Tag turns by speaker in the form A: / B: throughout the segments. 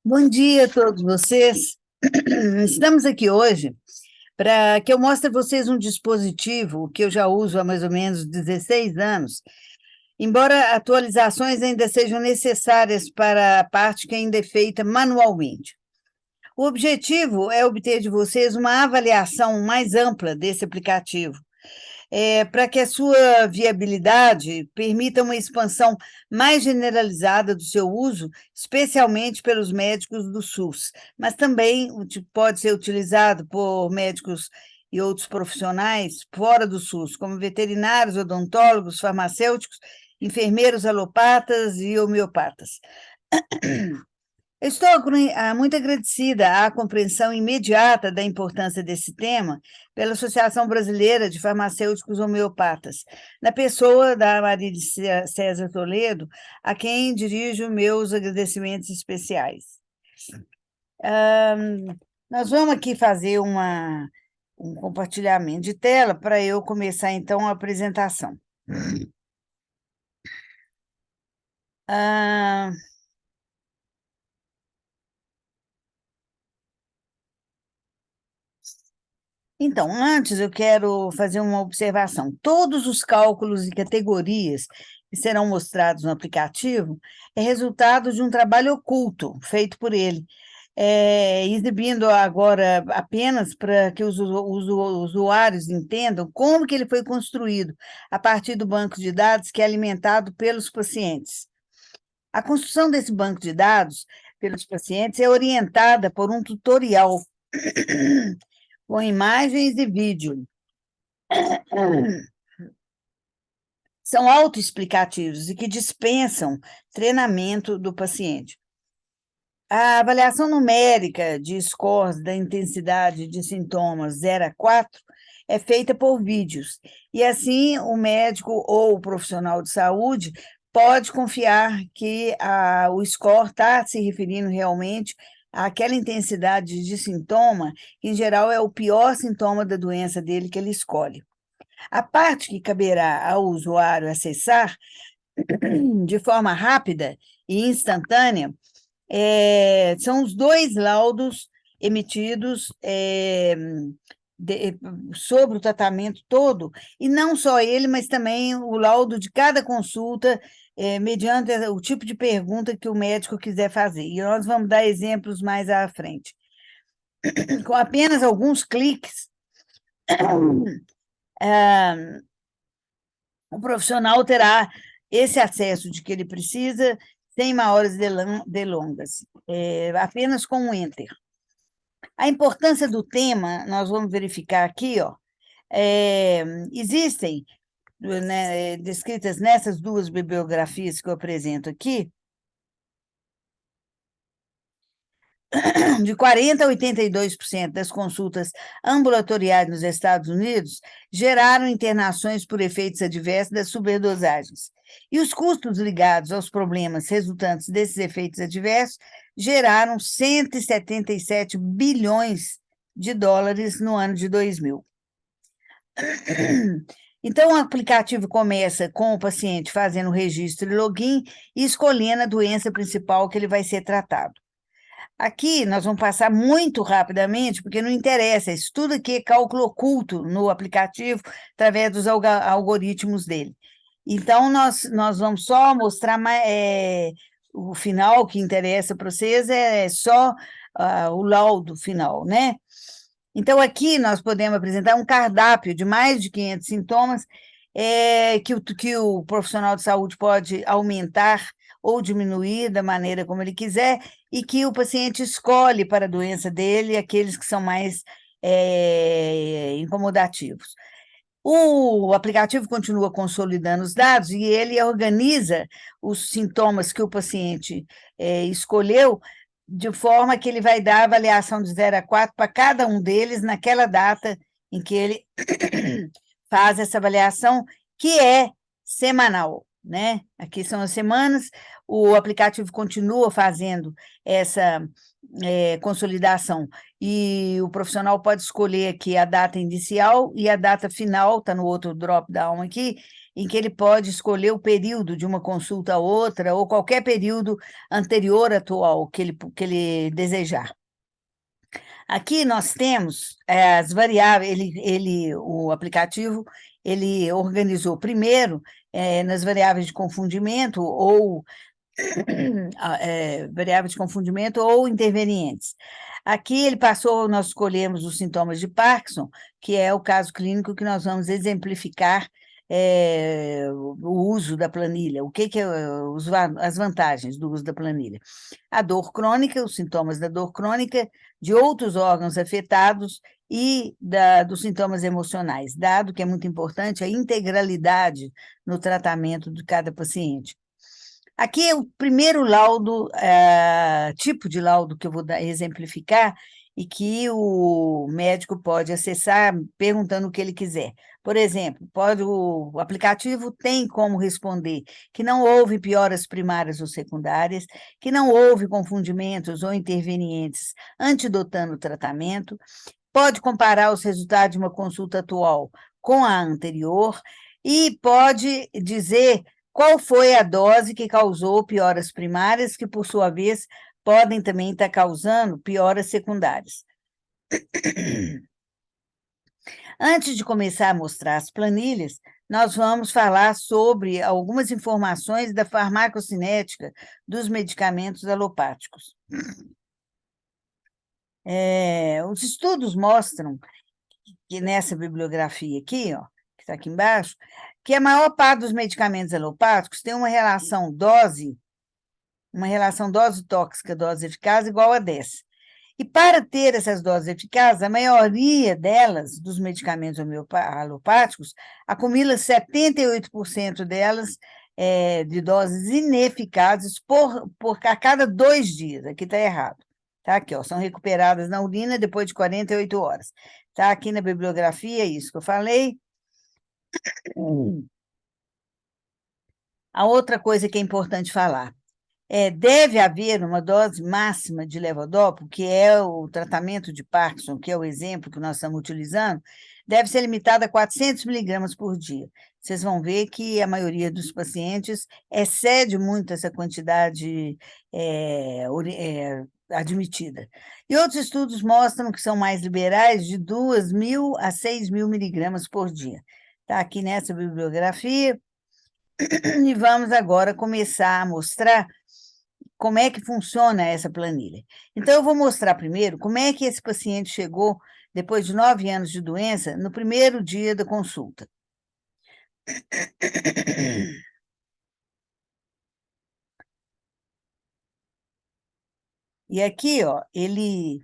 A: Bom dia a todos vocês. Estamos aqui hoje para que eu mostre a vocês um dispositivo que eu já uso há mais ou menos 16 anos, embora atualizações ainda sejam necessárias para a parte que ainda é feita manualmente. O objetivo é obter de vocês uma avaliação mais ampla desse aplicativo, para que a sua viabilidade permita uma expansão mais generalizada do seu uso, especialmente pelos médicos do SUS, mas também pode ser utilizado por médicos e outros profissionais fora do SUS, como veterinários, odontólogos, farmacêuticos, enfermeiros alopatas e homeopatas. Eu estou muito agradecida à compreensão imediata da importância desse tema pela Associação Brasileira de Farmacêuticos Homeopatas, na pessoa da Marília César Toledo, a quem dirijo meus agradecimentos especiais. Nós vamos aqui fazer um compartilhamento de tela para eu começar, então, a apresentação. Ah, Então, antes eu quero fazer uma observação. Todos os cálculos e categorias que serão mostrados no aplicativo é resultado de um trabalho oculto feito por ele, exibindo agora apenas para que os usuários entendam como que ele foi construído a partir do banco de dados que é alimentado pelos pacientes. A construção desse banco de dados pelos pacientes é orientada por um tutorial com imagens e vídeo. São autoexplicativos e que dispensam treinamento do paciente. A avaliação numérica de scores da intensidade de sintomas 0 a 4 é feita por vídeos, e assim o médico ou o profissional de saúde pode confiar que o score está se referindo realmente àquela intensidade de sintoma, que em geral é o pior sintoma da doença dele que ele escolhe. A parte que caberá ao usuário acessar de forma rápida e instantânea são os dois laudos emitidos de, sobre o tratamento todo, e não só ele, mas também o laudo de cada consulta, mediante o tipo de pergunta que o médico quiser fazer. E nós vamos dar exemplos mais à frente. Com apenas alguns cliques, ah, o profissional terá esse acesso de que ele precisa, sem maiores delongas, apenas com um enter. A importância do tema, nós vamos verificar aqui, ó, existem, né, descritas nessas duas bibliografias que eu apresento aqui, de 40% a 82% das consultas ambulatoriais nos Estados Unidos geraram internações por efeitos adversos das superdosagens. E os custos ligados aos problemas resultantes desses efeitos adversos geraram 177 bilhões de dólares no ano de 2000. Então, o aplicativo começa com o paciente fazendo o registro e login e escolhendo a doença principal que ele vai ser tratado. Aqui nós vamos passar muito rapidamente, porque não interessa, isso tudo aqui é cálculo oculto no aplicativo, através dos algoritmos dele. Então, nós vamos só mostrar o final que interessa para vocês, é só o laudo final, né? Então, aqui nós podemos apresentar um cardápio de mais de 500 sintomas que o profissional de saúde pode aumentar ou diminuir da maneira como ele quiser, e que o paciente escolhe para a doença dele aqueles que são mais incomodativos. O aplicativo continua consolidando os dados e ele organiza os sintomas que o paciente escolheu, de forma que ele vai dar a avaliação de 0 a 4 para cada um deles naquela data em que ele faz essa avaliação, que é semanal. né? Aqui são as semanas, o aplicativo continua fazendo essa consolidação, e o profissional pode escolher aqui a data inicial e a data final, está no outro drop-down aqui, em que ele pode escolher o período de uma consulta a outra, ou qualquer período anterior atual que ele desejar. Aqui nós temos as variáveis, o aplicativo, ele organizou primeiro nas variáveis de confundimento ou variáveis de confundimento ou intervenientes. Aqui ele passou, nós escolhemos os sintomas de Parkinson, que é o caso clínico que nós vamos exemplificar o uso da planilha. O que é as vantagens do uso da planilha? A dor crônica, os sintomas da dor crônica, de outros órgãos afetados e dos sintomas emocionais, dado que é muito importante a integralidade no tratamento de cada paciente. Aqui é o primeiro laudo, tipo de laudo que eu vou exemplificar e que o médico pode acessar perguntando o que ele quiser. Por exemplo, o aplicativo tem como responder que não houve pioras primárias ou secundárias, que não houve confundimentos ou intervenientes antidotando o tratamento, pode comparar os resultados de uma consulta atual com a anterior e pode dizer qual foi a dose que causou pioras primárias, que, por sua vez, podem também estar causando pioras secundárias. Antes de começar a mostrar as planilhas, nós vamos falar sobre algumas informações da farmacocinética dos medicamentos alopáticos. Os estudos mostram que nessa bibliografia aqui, ó, que está aqui embaixo, que a maior parte dos medicamentos alopáticos tem uma relação dose tóxica, dose eficaz igual a 10. E para ter essas doses eficazes, a maioria delas, dos medicamentos alopáticos, acumula 78% delas de doses ineficazes a cada 2 dias. Aqui está errado. Tá aqui, ó, são recuperadas na urina depois de 48 horas. Está aqui na bibliografia, isso que eu falei. A outra coisa que é importante falar, deve haver uma dose máxima de levodopa, que é o tratamento de Parkinson, que é o exemplo que nós estamos utilizando, deve ser limitada a 400 miligramas por dia. Vocês vão ver que a maioria dos pacientes excede muito essa quantidade admitida. E outros estudos mostram que são mais liberais, de 2.000 a 6.000 miligramas por dia. Está aqui nessa bibliografia. E vamos agora começar a mostrar como é que funciona essa planilha. Então, eu vou mostrar primeiro como é que esse paciente chegou, depois de 9 anos de doença, no primeiro dia da consulta. E aqui, ó, ele...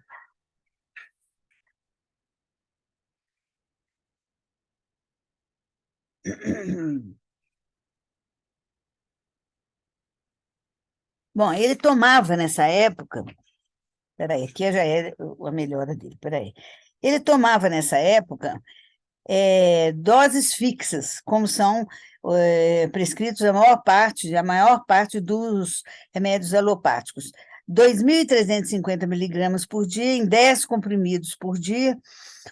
A: Bom, ele tomava nessa época... Peraí, aqui já é a melhora dele, peraí. Ele tomava nessa época doses fixas, como são prescritos a maior parte dos remédios alopáticos. 2.350 miligramas por dia, em 10 comprimidos por dia.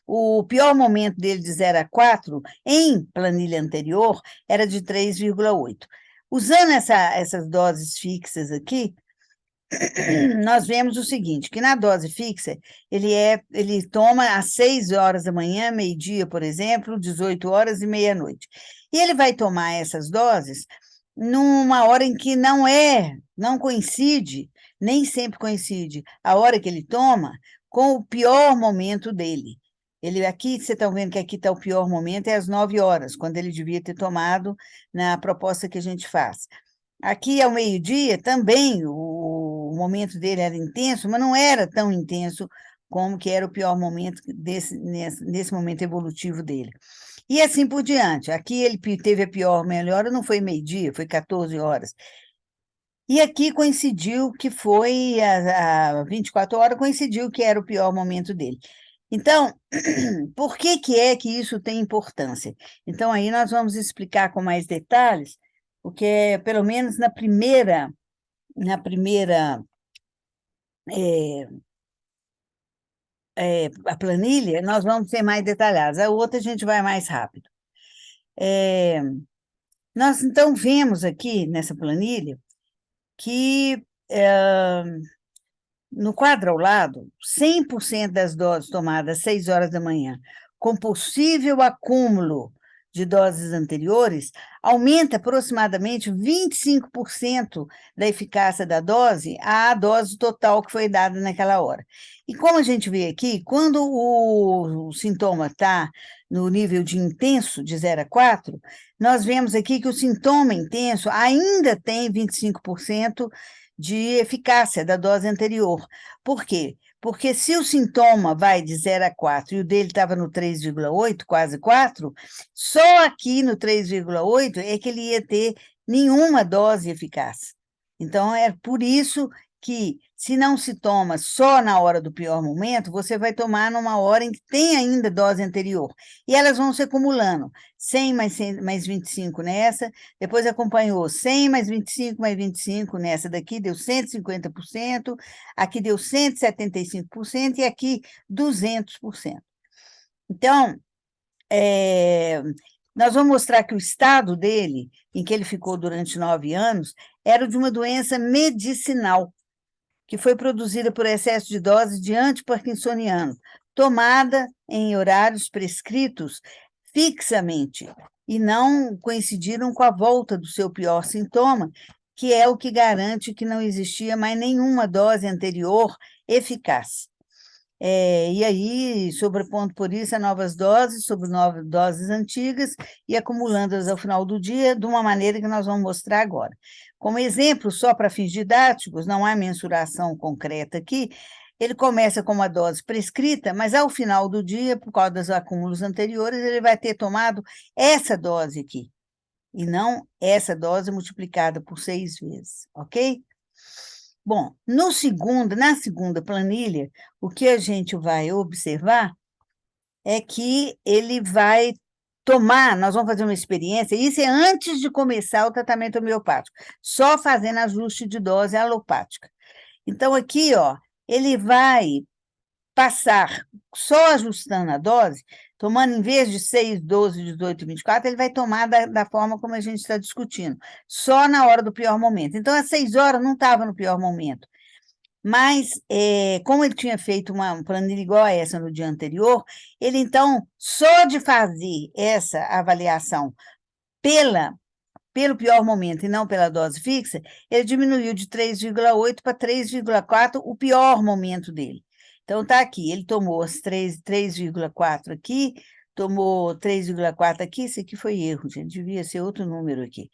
A: O pior momento dele de 0 a 4, em planilha anterior, era de 3,8. Usando essas doses fixas aqui, nós vemos o seguinte, que na dose fixa, ele toma às 6 horas da manhã, meio-dia, por exemplo, 18 horas e meia-noite. E ele vai tomar essas doses numa hora em que não coincide, nem sempre coincide, a hora que ele toma com o pior momento dele. Aqui, vocês estão vendo que aqui está o pior momento, é às 9 horas, quando ele devia ter tomado na proposta que a gente faz. Aqui, ao meio-dia, também o momento dele era intenso, mas não era tão intenso como que era o pior momento nesse momento evolutivo dele. E assim por diante. Aqui ele teve a pior melhora, não foi meio-dia, foi 14 horas. E aqui coincidiu que foi, a 24 horas, coincidiu que era o pior momento dele. Então, por que é que isso tem importância? Então, aí nós vamos explicar com mais detalhes o que é, pelo menos na primeira é, a planilha, nós vamos ser mais detalhados, a outra a gente vai mais rápido. É, nós, então, vemos aqui nessa planilha que no quadro ao lado, 100% das doses tomadas às 6 horas da manhã, com possível acúmulo de doses anteriores, aumenta aproximadamente 25% da eficácia da dose à dose total que foi dada naquela hora. E como a gente vê aqui, quando o sintoma está no nível de intenso, de 0 a 4, nós vemos aqui que o sintoma intenso ainda tem 25% de eficácia da dose anterior. Por quê? Porque se o sintoma vai de 0 a 4 e o dele estava no 3,8, quase 4, só aqui no 3,8 é que ele ia ter nenhuma dose eficaz. Então, é por isso que, se não se toma só na hora do pior momento, você vai tomar numa hora em que tem ainda dose anterior. E elas vão se acumulando. 100 mais 25 nessa, depois acompanhou 100 mais 25 mais 25 nessa daqui, deu 150%, aqui deu 175% e aqui 200%. Então, nós vamos mostrar que o estado dele, em que ele ficou durante 9 anos, era o de uma doença medicinal, que foi produzida por excesso de dose de antiparkinsoniano, tomada em horários prescritos fixamente, e não coincidiram com a volta do seu pior sintoma, que é o que garante que não existia mais nenhuma dose anterior eficaz. E aí, sobrepondo por isso a novas doses sobre novas doses antigas e acumulando-as ao final do dia, de uma maneira que nós vamos mostrar agora. Como exemplo, só para fins didáticos, não há mensuração concreta aqui, ele começa com uma dose prescrita, mas ao final do dia, por causa dos acúmulos anteriores, ele vai ter tomado essa dose aqui, e não essa dose multiplicada por 6 vezes, ok? Bom, na segunda planilha, o que a gente vai observar é que ele vai tomar, nós vamos fazer uma experiência, isso é antes de começar o tratamento homeopático, só fazendo ajuste de dose alopática. Então, aqui, ó, ele vai passar só ajustando a dose, tomando em vez de 6, 12, 18 e 24, ele vai tomar da forma como a gente está discutindo, só na hora do pior momento. Então, às 6 horas não estava no pior momento. Mas, como ele tinha feito uma planilha igual a essa no dia anterior, ele, então, só de fazer essa avaliação pelo pior momento e não pela dose fixa, ele diminuiu de 3,8 para 3,4 o pior momento dele. Então, está aqui, ele tomou as 3,4 aqui, tomou 3,4 aqui, isso aqui foi erro, gente, devia ser outro número aqui.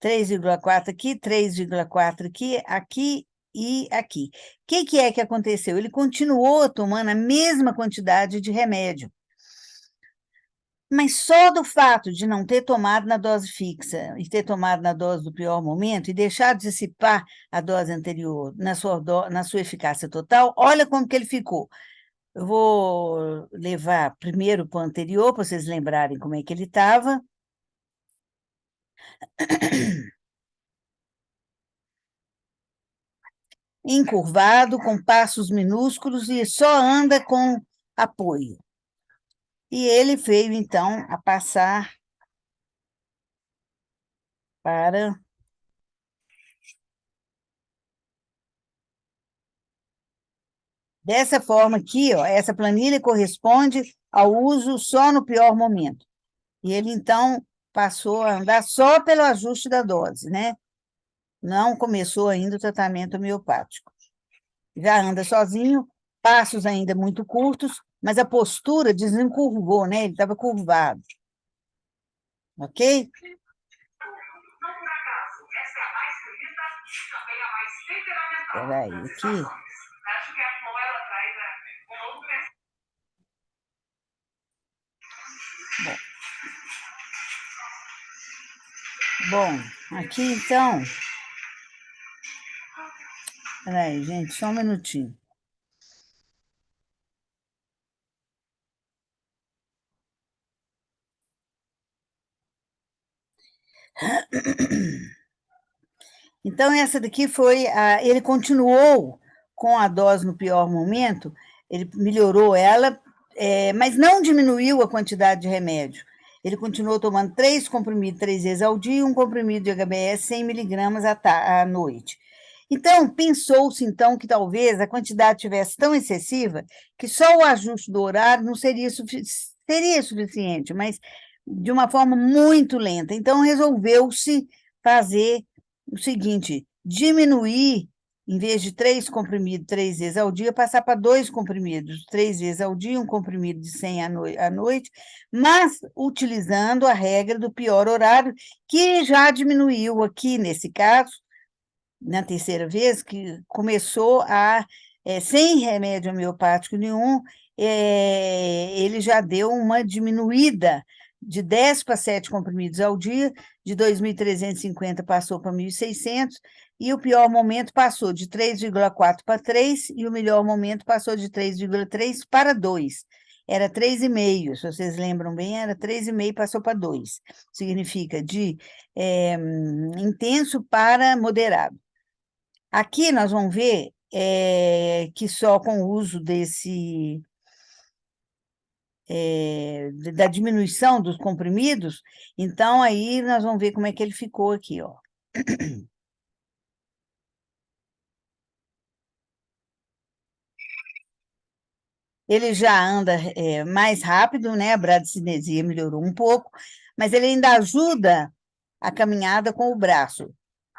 A: 3,4 aqui, 3,4 aqui, aqui e aqui. O que é que aconteceu? Ele continuou tomando a mesma quantidade de remédio, mas só do fato de não ter tomado na dose fixa e ter tomado na dose do pior momento e deixar dissipar a dose anterior na sua eficácia total, olha como que ele ficou. Eu vou levar primeiro para o anterior, para vocês lembrarem como é que ele estava. Encurvado, com passos minúsculos e só anda com apoio. E ele veio, então, a passar para... Dessa forma aqui, ó, essa planilha corresponde ao uso só no pior momento. E ele, então, passou a andar só pelo ajuste da dose, né? Não começou ainda o tratamento homeopático. Já anda sozinho, passos ainda muito curtos, mas a postura desencurvou, né? Ele estava curvado. Ok? Espera aí, aqui. Bom, aqui então... Espera aí, gente, só um minutinho. Então, essa daqui foi ele continuou com a dose no pior momento, ele melhorou ela, mas não diminuiu a quantidade de remédio. Ele continuou tomando 3 comprimidos 3 vezes ao dia e um comprimido de HBS 100 miligramas à noite. Então, pensou-se, então, que talvez a quantidade tivesse tão excessiva que só o ajuste do horário não seria suficiente, mas de uma forma muito lenta. Então, resolveu-se fazer o seguinte: diminuir, em vez de 3 comprimidos 3 vezes ao dia, passar para 2 comprimidos 3 vezes ao dia, um comprimido de 100 à noite, mas utilizando a regra do pior horário, que já diminuiu aqui, nesse caso, na terceira vez, que começou sem remédio homeopático nenhum, ele já deu uma diminuída de 10 para 7 comprimidos ao dia, de 2.350 passou para 1.600, e o pior momento passou de 3,4 para 3, e o melhor momento passou de 3,3 para 2. Era 3,5, se vocês lembram bem, era 3,5, passou para 2. Significa de intenso para moderado. Aqui nós vamos ver que só com o uso da diminuição dos comprimidos, então aí nós vamos ver como é que ele ficou aqui, ó. Ele já anda mais rápido, né? A bradicinesia melhorou um pouco, mas ele ainda ajuda a caminhada com o braço.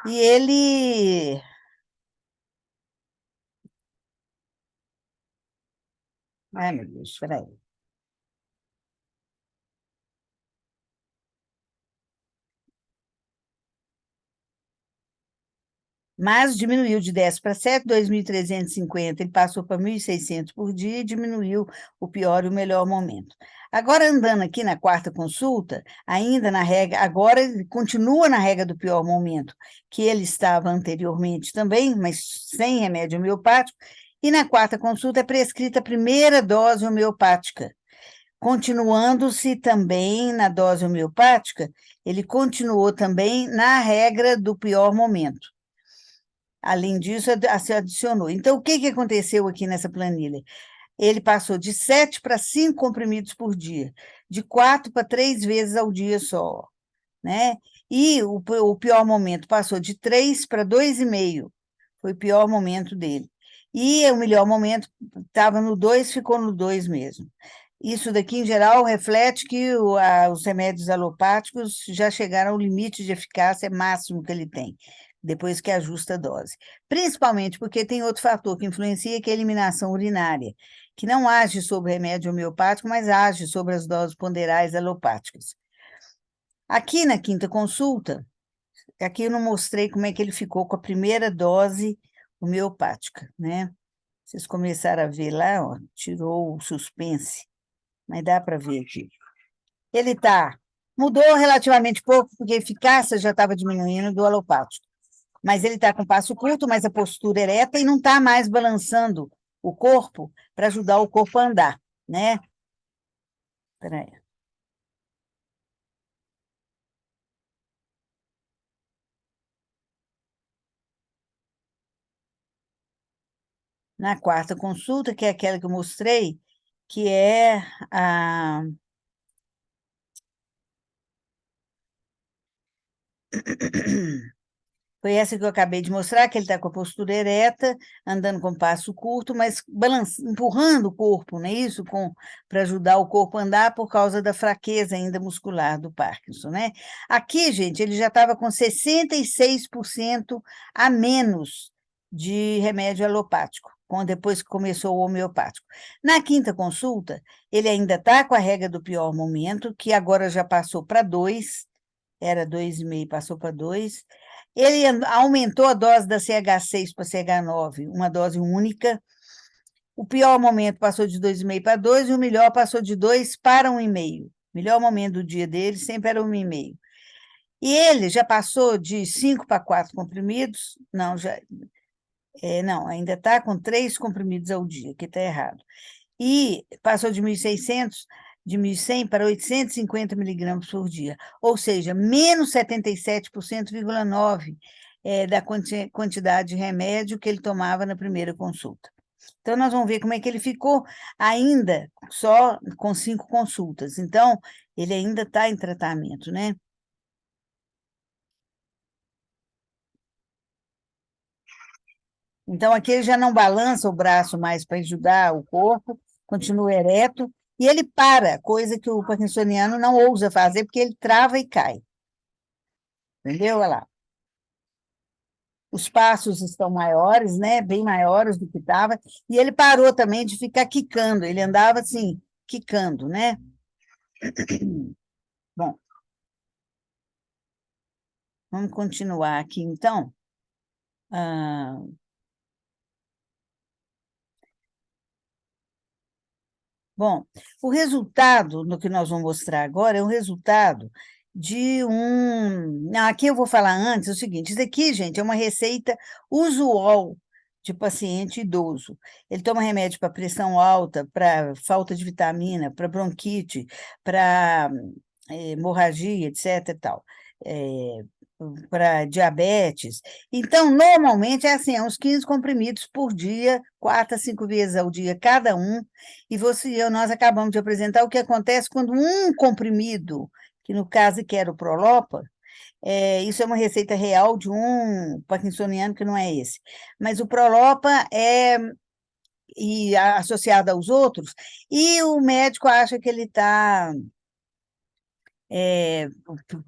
A: E ele... Ai, meu Deus, espera aí. Mas diminuiu de 10 para 7, 2.350, ele passou para 1.600 por dia e diminuiu o pior e o melhor momento. Agora, andando aqui na quarta consulta, ainda na regra, agora ele continua na regra do pior momento, que ele estava anteriormente também, mas sem remédio homeopático, e na quarta consulta é prescrita a primeira dose homeopática. Continuando-se também na dose homeopática, ele continuou também na regra do pior momento. Além disso, se adicionou. Então, o que aconteceu aqui nessa planilha? Ele passou de 7 para 5 comprimidos por dia, de 4 para 3 vezes ao dia só, né? E o pior momento passou de 3 para 2,5, foi o pior momento dele. E o melhor momento estava no 2, ficou no 2 mesmo. Isso daqui, em geral, reflete que os remédios alopáticos já chegaram ao limite de eficácia máximo que ele tem, depois que ajusta a dose. Principalmente porque tem outro fator que influencia, que é a eliminação urinária, que não age sobre o remédio homeopático, mas age sobre as doses ponderais alopáticas. Aqui na quinta consulta, aqui eu não mostrei como é que ele ficou com a primeira dose homeopática, né? Vocês começaram a ver lá, ó, tirou o suspense, mas dá para ver aqui. Ele mudou relativamente pouco, porque a eficácia já estava diminuindo do alopático, mas ele está com passo curto, mas a postura ereta, e não está mais balançando o corpo para ajudar o corpo a andar, né? Espera aí. Na quarta consulta, que é aquela que eu mostrei, que é a... Foi essa que eu acabei de mostrar, que ele está com a postura ereta, andando com passo curto, mas empurrando o corpo, não é isso? Para ajudar o corpo a andar por causa da fraqueza ainda muscular do Parkinson, né? Aqui, gente, ele já estava com 66% a menos de remédio alopático, depois que começou o homeopático. Na quinta consulta, ele ainda está com a regra do pior momento, que agora já passou para 2, era 2,5, passou para 2. Ele aumentou a dose da CH6 para CH9, uma dose única. O pior momento passou de 2,5 para 2, e o melhor passou de 2 para 1,5. O melhor momento do dia dele sempre era 1,5. E ele já passou de 5 para 4 comprimidos, não, ainda está com 3 comprimidos ao dia, que está errado. E passou de 1.600, de 1.100 para 850 miligramas por dia, ou seja, menos 77,9%, da quantidade de remédio que ele tomava na primeira consulta. Então, nós vamos ver como é que ele ficou ainda só com 5 consultas. Então, ele ainda está em tratamento, né? Então, aqui ele já não balança o braço mais para ajudar o corpo, continua ereto, e ele para, coisa que o parkinsoniano não ousa fazer, porque ele trava e cai. Entendeu? Olha lá. Os passos estão maiores, né? Bem maiores do que estava, e ele parou também de ficar quicando, ele andava assim, quicando, né? Bom, vamos continuar aqui, então. Ah, bom, o resultado no que nós vamos mostrar agora é o resultado de um. Não, aqui eu vou falar antes o seguinte: isso aqui, gente, é uma receita usual de paciente idoso. Ele toma remédio para pressão alta, para falta de vitamina, para bronquite, para hemorragia, etc. e tal. Para diabetes. Então, normalmente é assim, é uns 15 comprimidos por dia, 4 a 5 vezes ao dia cada um, e nós acabamos de apresentar o que acontece quando um comprimido, que no caso que era o Prolopa, isso é uma receita real de um parkinsoniano que não é esse, mas o Prolopa é associado aos outros, e o médico acha que ele está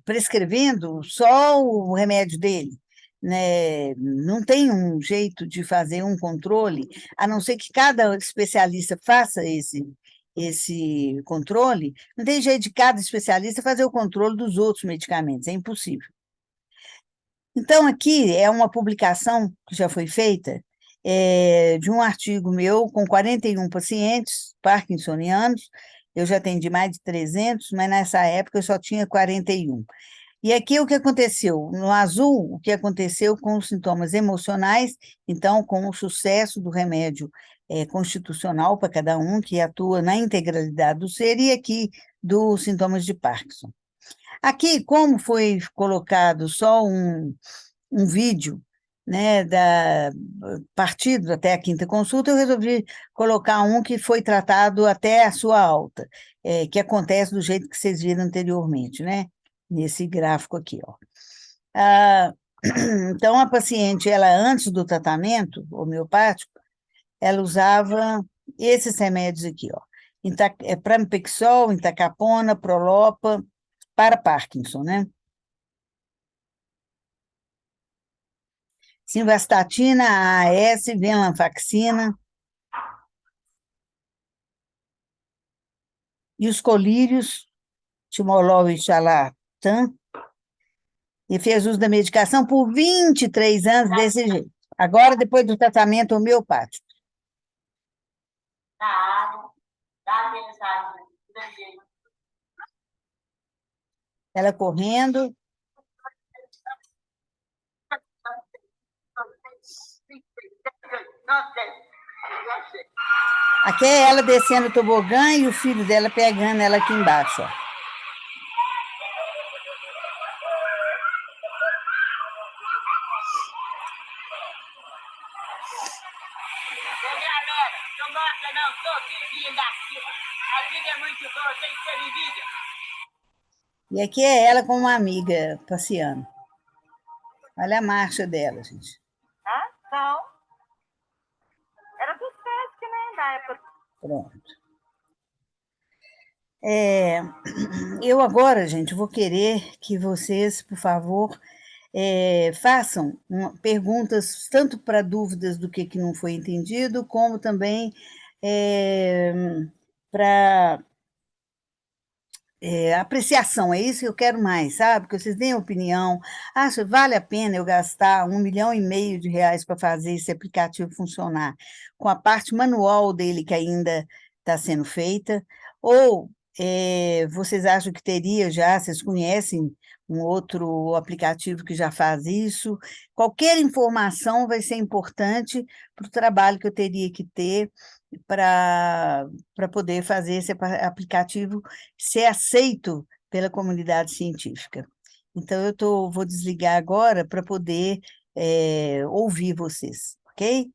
A: prescrevendo só o remédio dele, né? Não tem um jeito de fazer um controle, a não ser que cada especialista faça esse controle, não tem jeito de cada especialista fazer o controle dos outros medicamentos, é impossível. Então, aqui é uma publicação que já foi feita de um artigo meu com 41 pacientes parkinsonianos. Eu já atendi mais de 300, mas nessa época eu só tinha 41. E aqui o que aconteceu? No azul, o que aconteceu com os sintomas emocionais, então, com o sucesso do remédio constitucional para cada um, que atua na integralidade do ser, e aqui dos sintomas de Parkinson. Aqui, como foi colocado só um vídeo, né, partido até a quinta consulta, eu resolvi colocar um que foi tratado até a sua alta, que acontece do jeito que vocês viram anteriormente, né, nesse gráfico aqui, ó. Ah, então, a paciente, ela antes do tratamento homeopático, ela usava esses remédios aqui, ó, Pramipexol, Entacapona, Prolopa, para Parkinson, né? Simvastatina, AAS, venlafaxina, e os colírios, timolol e xalatan, e fez uso da medicação por 23 anos desse jeito. Agora, depois do tratamento homeopático. Ela correndo. Aqui é ela descendo o tobogã e o filho dela pegando ela aqui embaixo, ó. E aqui é ela com uma amiga passeando. Olha a marcha dela, gente.
B: Então, era do Sesc, né, da época.
A: Pronto. Eu agora, gente, vou querer que vocês, por favor, façam perguntas tanto para dúvidas do que não foi entendido, como também para apreciação, é isso que eu quero mais, sabe? Que vocês deem opinião. Acha vale a pena eu gastar 1,5 milhão de reais para fazer esse aplicativo funcionar, com a parte manual dele que ainda está sendo feita? Ou vocês acham que teria já, vocês conhecem um outro aplicativo que já faz isso? Qualquer informação vai ser importante para o trabalho que eu teria que ter para poder fazer esse aplicativo ser aceito pela comunidade científica. Então, vou desligar agora para poder ouvir vocês, ok?